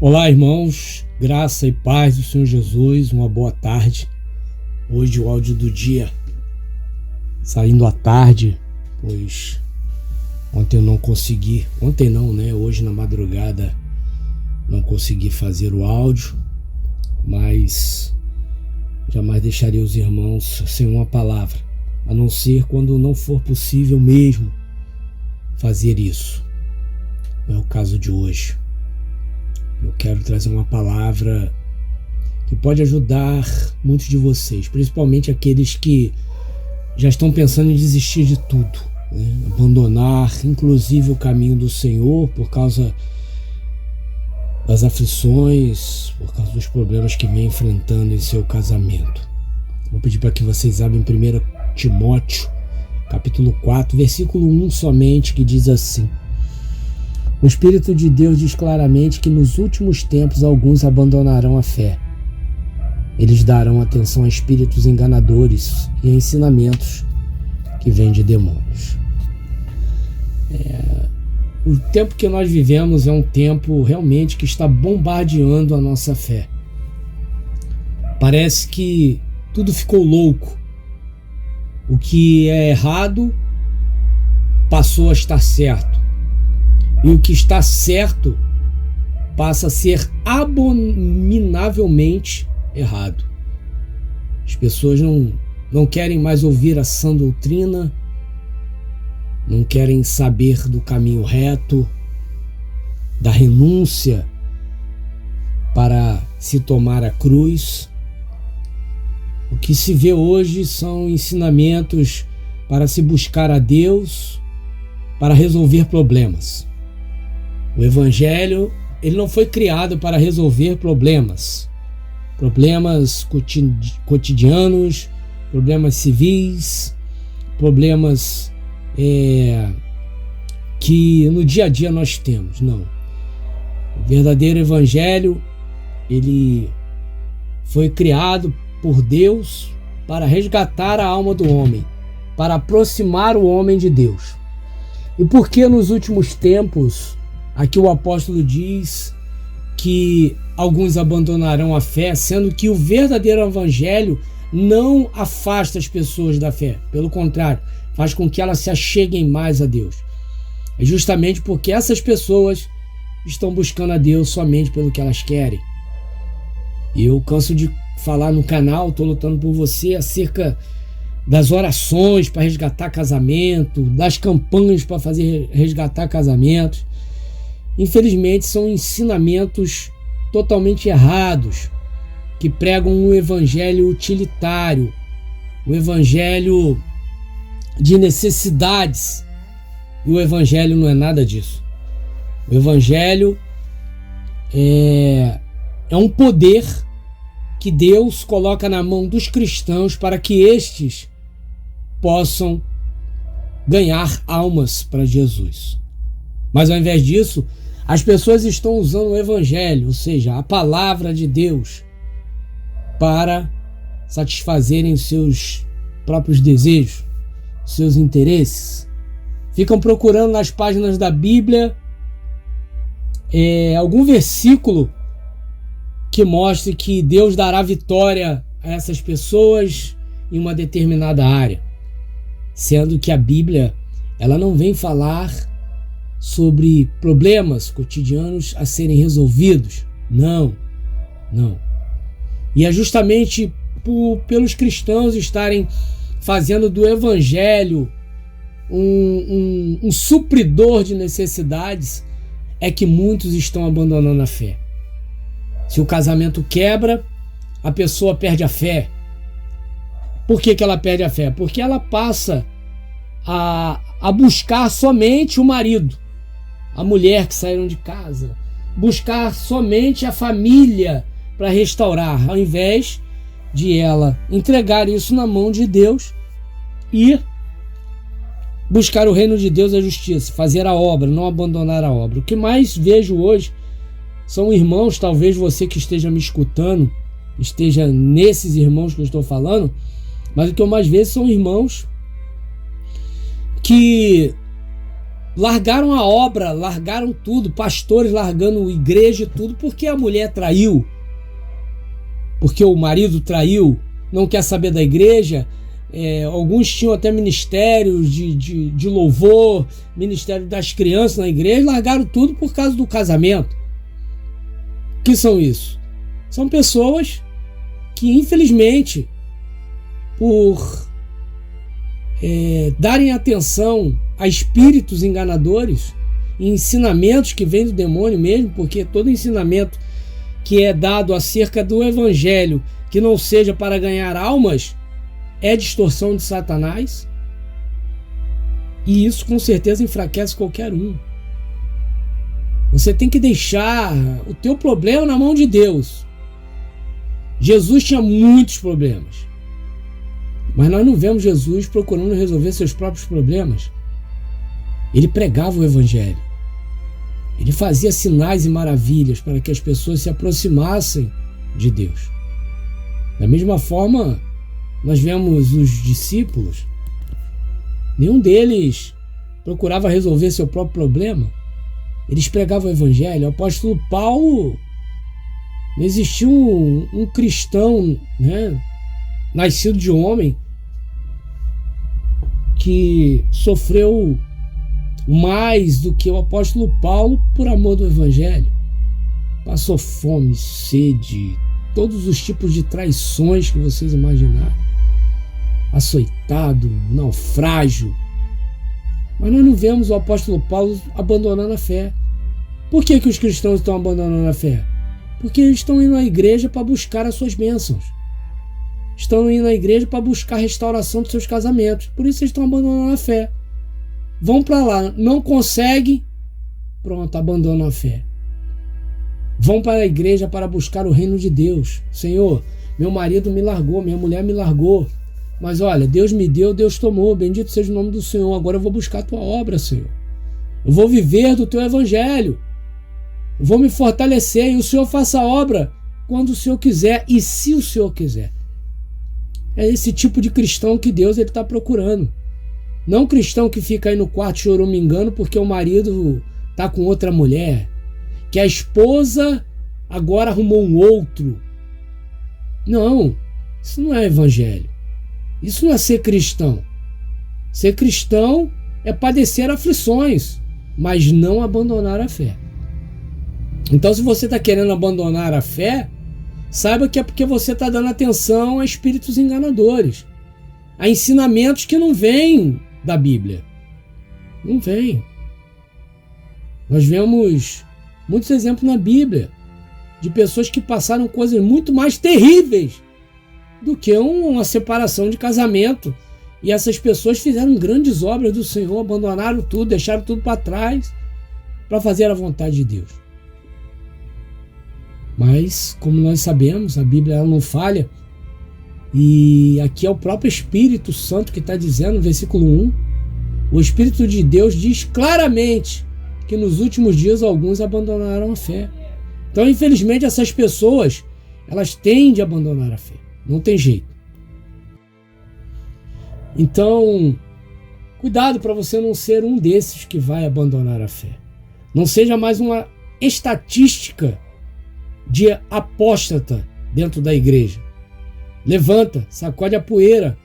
Olá, irmãos, graça e paz do Senhor Jesus, uma boa tarde. Hoje o áudio do dia saindo à tarde, pois ontem eu não consegui, hoje na madrugada não consegui fazer o áudio, mas jamais deixarei os irmãos sem uma palavra, a não ser quando não for possível mesmo fazer isso. Não é o caso de hoje. Eu quero trazer uma palavra que pode ajudar muitos de vocês, principalmente aqueles que já estão pensando em desistir de tudo, abandonar inclusive o caminho do Senhor por causa das aflições, por causa dos problemas que vem enfrentando em seu casamento. Vou pedir para que vocês abram 1 Timóteo, capítulo 4, versículo 1 somente, que diz assim: o Espírito de Deus diz claramente que nos últimos tempos alguns abandonarão a fé. Eles darão atenção a espíritos enganadores e a ensinamentos que vêm de demônios. O tempo que nós vivemos é um tempo realmente que está bombardeando a nossa fé. Parece que tudo ficou louco. O que é errado passou a estar certo. E o que está certo passa a ser abominavelmente errado. As pessoas não querem mais ouvir a sã doutrina, não querem saber do caminho reto, da renúncia para se tomar a cruz. O que se vê hoje são ensinamentos para se buscar a Deus, para resolver problemas. O Evangelho, ele não foi criado para resolver problemas cotidianos, problemas civis, problemas que no dia a dia nós temos. Não. O verdadeiro Evangelho, ele foi criado por Deus para resgatar a alma do homem, para aproximar o homem de Deus. E por que nos últimos tempos, aqui o apóstolo diz que alguns abandonarão a fé, sendo que o verdadeiro evangelho não afasta as pessoas da fé. Pelo contrário, faz com que elas se acheguem mais a Deus. É justamente porque essas pessoas estão buscando a Deus somente pelo que elas querem. Eu canso de falar no canal, estou lutando por você, acerca das orações para resgatar casamento, das campanhas para fazer resgatar casamentos. Infelizmente, são ensinamentos totalmente errados, que pregam um evangelho utilitário, um evangelho de necessidades. E o evangelho não é nada disso. O evangelho é um poder que Deus coloca na mão dos cristãos para que estes possam ganhar almas para Jesus. Mas ao invés disso, as pessoas estão usando o evangelho, ou seja, a palavra de Deus, para satisfazerem seus próprios desejos, seus interesses. Ficam procurando nas páginas da Bíblia algum versículo que mostre que Deus dará vitória a essas pessoas em uma determinada área, sendo que a Bíblia, ela não vem falar sobre problemas cotidianos a serem resolvidos. Não. E é justamente pelos cristãos estarem fazendo do evangelho um supridor de necessidades é que muitos estão abandonando a fé. Se o casamento quebra, a pessoa perde a fé. Por que ela perde a fé? Porque ela passa a buscar somente o marido, a mulher que saíram de casa, buscar somente a família para restaurar, ao invés de ela entregar isso na mão de Deus e buscar o reino de Deus, a justiça, fazer a obra, não abandonar a obra. O que mais vejo hoje são irmãos, talvez você que esteja me escutando, esteja nesses irmãos que eu estou falando, mas o que eu mais vejo são irmãos que largaram a obra, largaram tudo, pastores largando igreja e tudo, porque a mulher traiu, porque o marido traiu, não quer saber da igreja. Alguns tinham até ministérios de louvor, ministério das crianças na igreja, largaram tudo por causa do casamento. O que são isso? São pessoas que, infelizmente, por darem atenção a espíritos enganadores e ensinamentos que vêm do demônio mesmo, porque todo ensinamento que é dado acerca do evangelho que não seja para ganhar almas é distorção de Satanás, e isso com certeza enfraquece qualquer um. Você tem que deixar o teu problema na mão de Deus. Jesus tinha muitos problemas, mas nós não vemos Jesus procurando resolver seus próprios problemas. Ele pregava o evangelho. Ele fazia sinais e maravilhas para que as pessoas se aproximassem de Deus. Da mesma forma, nós vemos os discípulos, nenhum deles procurava resolver seu próprio problema. Eles pregavam o evangelho. O apóstolo Paulo, não existia um cristão, nascido de homem, que sofreu mais do que o apóstolo Paulo por amor do evangelho. Passou fome, sede, todos os tipos de traições que vocês imaginarem. Açoitado, naufrágio. Mas nós não vemos o apóstolo Paulo abandonando a fé. Por que os cristãos estão abandonando a fé? Porque eles estão indo à igreja para buscar as suas bênçãos. Estão indo à igreja para buscar a restauração dos seus casamentos. Por isso eles estão abandonando a fé. Vão para lá, não conseguem, pronto, abandonam a fé. Vão para a igreja para buscar o reino de Deus. Senhor, meu marido me largou, minha mulher me largou. Mas olha, Deus me deu, Deus tomou. Bendito seja o nome do Senhor. Agora eu vou buscar a tua obra, Senhor. Eu vou viver do teu evangelho. Eu vou me fortalecer e o Senhor faça a obra quando o Senhor quiser e se o Senhor quiser. É esse tipo de cristão que Deus está procurando. Não cristão que fica aí no quarto choramingando porque o marido está com outra mulher. Que a esposa agora arrumou um outro. Não, isso não é evangelho. Isso não é ser cristão. Ser cristão é padecer aflições, mas não abandonar a fé. Então, se você está querendo abandonar a fé, saiba que é porque você está dando atenção a espíritos enganadores, a ensinamentos que não vêm da Bíblia. Não vêm. Nós vemos muitos exemplos na Bíblia de pessoas que passaram coisas muito mais terríveis do que uma separação de casamento. E essas pessoas fizeram grandes obras do Senhor, abandonaram tudo, deixaram tudo para trás para fazer a vontade de Deus. Mas, como nós sabemos, a Bíblia ela não falha. E aqui é o próprio Espírito Santo que está dizendo, no versículo 1, o Espírito de Deus diz claramente que nos últimos dias alguns abandonaram a fé. Então, infelizmente, essas pessoas, elas tendem a abandonar a fé. Não tem jeito. Então, cuidado para você não ser um desses que vai abandonar a fé. Não seja mais uma estatística de apóstata dentro da igreja. Levanta, sacode a poeira,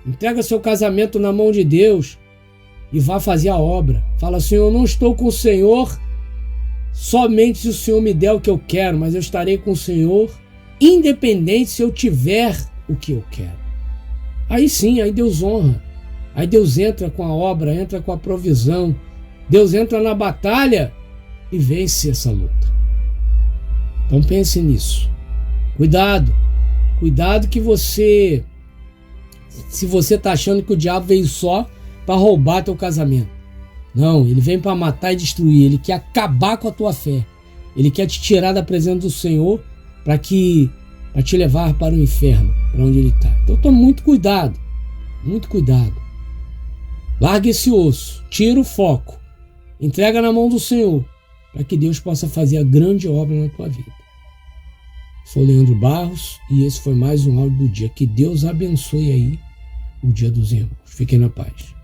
entrega seu casamento na mão de Deus e vá fazer a obra. Fala, Senhor, eu não estou com o Senhor somente se o Senhor me der o que eu quero, mas eu estarei com o Senhor independente se eu tiver o que eu quero. Aí sim, aí Deus honra. Aí Deus entra com a obra, entra com a provisão. Deus entra na batalha e vence essa luta. Então pense nisso. Cuidado. Cuidado que você... Se você está achando que o diabo veio só para roubar teu casamento. Não, ele vem para matar e destruir. Ele quer acabar com a tua fé. Ele quer te tirar da presença do Senhor para te levar para o inferno, para onde ele está. Então tome muito cuidado. Muito cuidado. Larga esse osso. Tira o foco. Entrega na mão do Senhor para que Deus possa fazer a grande obra na tua vida. Sou Leandro Barros e esse foi mais um áudio do dia. Que Deus abençoe aí o dia dos irmãos. Fiquem na paz.